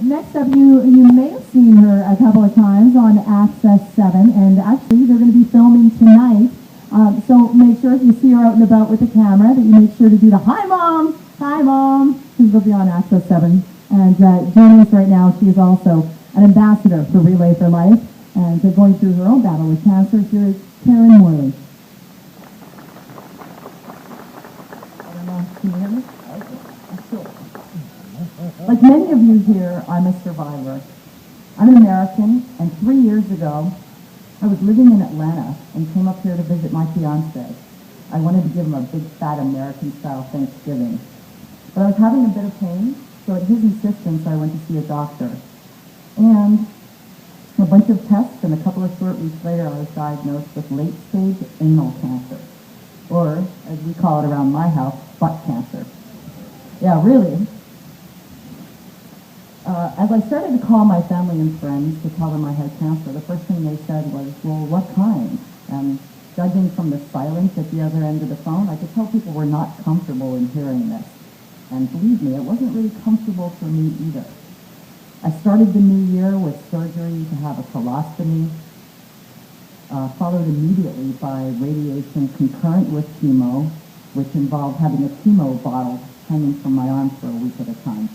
Next up, you may have seen her a couple of times on Access 7, and actually they're going to be filming tonight. So make sure if you see her out and about with the camera that you make sure to do the "Hi Mom! Hi Mom!" because they'll be on Access 7. And joining us right now, she is also an ambassador for Relay for Life, and going through her own battle with cancer. Here is Karen Morley. I don't know, can you hear me? Cool. Like many of you here, I'm a survivor. I'm an American, and 3 years ago, I was living in Atlanta and came up here to visit my fiancé. I wanted to give him a big, fat American-style Thanksgiving. But I was having a bit of pain, so at his insistence, I went to see a doctor. And a bunch of tests, and a couple of short weeks later, I was diagnosed with late-stage anal cancer, or, as we call it around my house, butt cancer. Yeah, really. As I started to call my family and friends to tell them I had cancer, the first thing they said was, "Well, what kind?" And judging from the silence at the other end of the phone, I could tell people were not comfortable in hearing this. And believe me, it wasn't really comfortable for me either. I started the new year with surgery to have a colostomy, followed immediately by radiation concurrent with chemo, which involved having a chemo bottle hanging from my arm for a week at a time.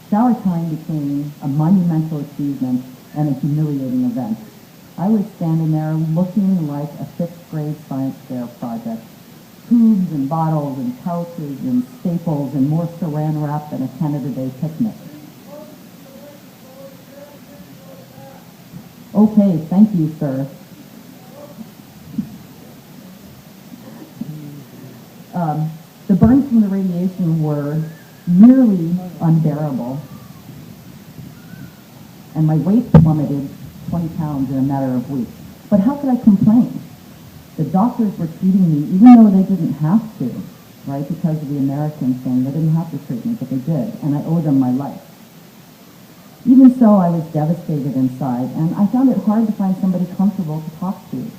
Shower time became a monumental achievement and a humiliating event. I was standing there looking like a 5th grade science fair project. Tubes and bottles and pouches and staples and more saran wrap than a Canada Day picnic. Okay, thank you, sir. The burns from the radiation were nearly unbearable, and my weight plummeted 20 pounds in a matter of weeks. But how could I complain? The doctors were treating me even though they didn't have to, right, because of the American thing. They didn't have to treat me, but they did, and I owe them my life. Even so, I was devastated inside, and I found it hard to find somebody comfortable to talk to.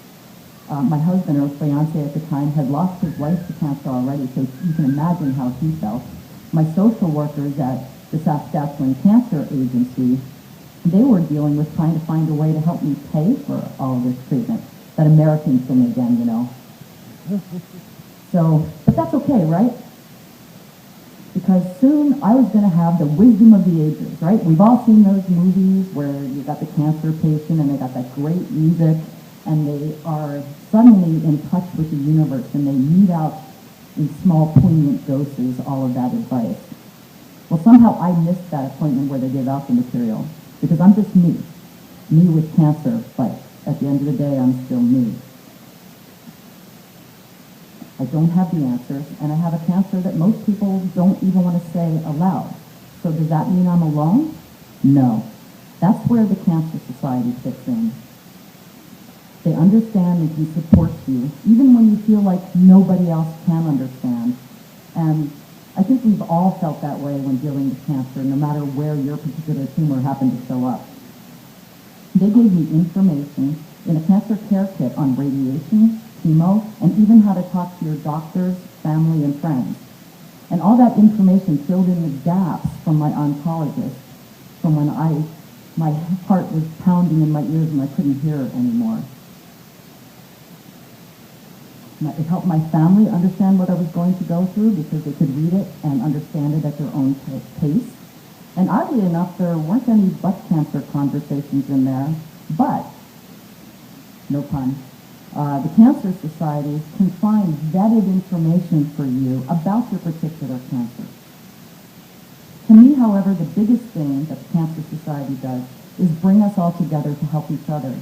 My husband, or fiancé at the time, had lost his wife to cancer already, so you can imagine how he felt. My social workers at the Saskatchewan Cancer Agency, they were dealing with trying to find a way to help me pay for all of this treatment. That American thing again, you know. So, but that's okay, right? Because soon I was going to have the wisdom of the ages, right? We've all seen those movies where you got the cancer patient and they got that great music and they are suddenly in touch with the universe and they mete out in small poignant doses all of that advice. Well, somehow I missed that appointment where they gave out the material because I'm just me with cancer, but at the end of the day, I'm still me. I don't have the answers, and I have a cancer that most people don't even want to say aloud. So does that mean I'm alone? No. That's where the Cancer Society fits in. They understand and can support you, even when you feel like nobody else can understand. And I think we've all felt that way when dealing with cancer, no matter where your particular tumor happened to show up. They gave me information in a cancer care kit on radiation, chemo, and even how to talk to your doctors, family, and friends. And all that information filled in the gaps from my oncologist from when my heart was pounding in my ears and I couldn't hear it anymore. It helped my family understand what I was going to go through because they could read it and understand it at their own pace. And oddly enough, there weren't any butt cancer conversations in there, but, no pun, the Cancer Society can find vetted information for you about your particular cancer. To me, however, the biggest thing that the Cancer Society does is bring us all together to help each other.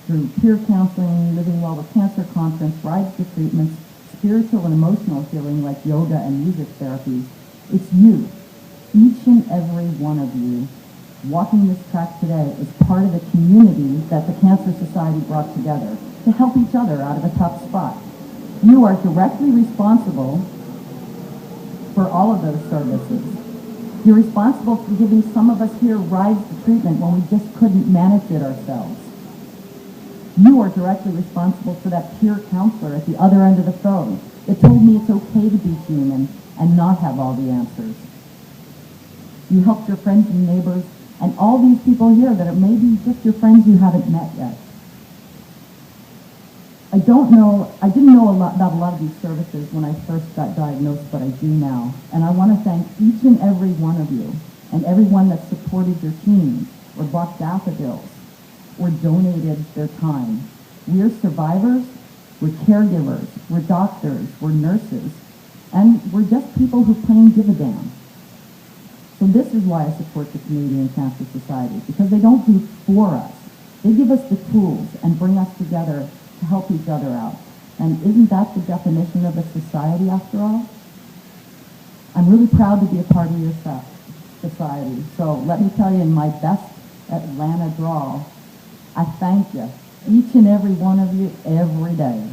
Through peer counseling, Living Well with Cancer conference, rides to treatments, spiritual and emotional healing like yoga and music therapies, it's you. Each and every one of you walking this track today is part of the community that the Cancer Society brought together to help each other out of a tough spot. You are directly responsible for all of those services. You're responsible for giving some of us here rides to treatment when we just couldn't manage it ourselves. You are directly responsible for that peer counselor at the other end of the phone that told me it's okay to be human and not have all the answers. You helped your friends and neighbors, and all these people here that are maybe just your friends you haven't met yet. I didn't know about a lot of these services when I first got diagnosed, but I do now. And I want to thank each and every one of you, and everyone that supported your teams, or bought daffodils, or donated their time. We're survivors, we're caregivers, we're doctors, we're nurses, and we're just people who plain give a damn. So this is why I support the Canadian Cancer Society, because they don't do for us. They give us the tools and bring us together to help each other out. And isn't that the definition of a society after all? I'm really proud to be a part of your society. So let me tell you in my best Atlanta drawl, I thank you, each and every one of you, every day.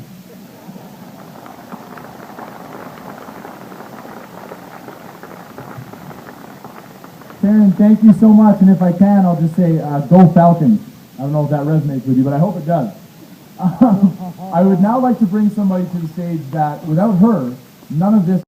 Karen, thank you so much, and if I can, I'll just say, go Falcons. I don't know if that resonates with you, but I hope it does. I would now like to bring somebody to the stage that, without her, none of this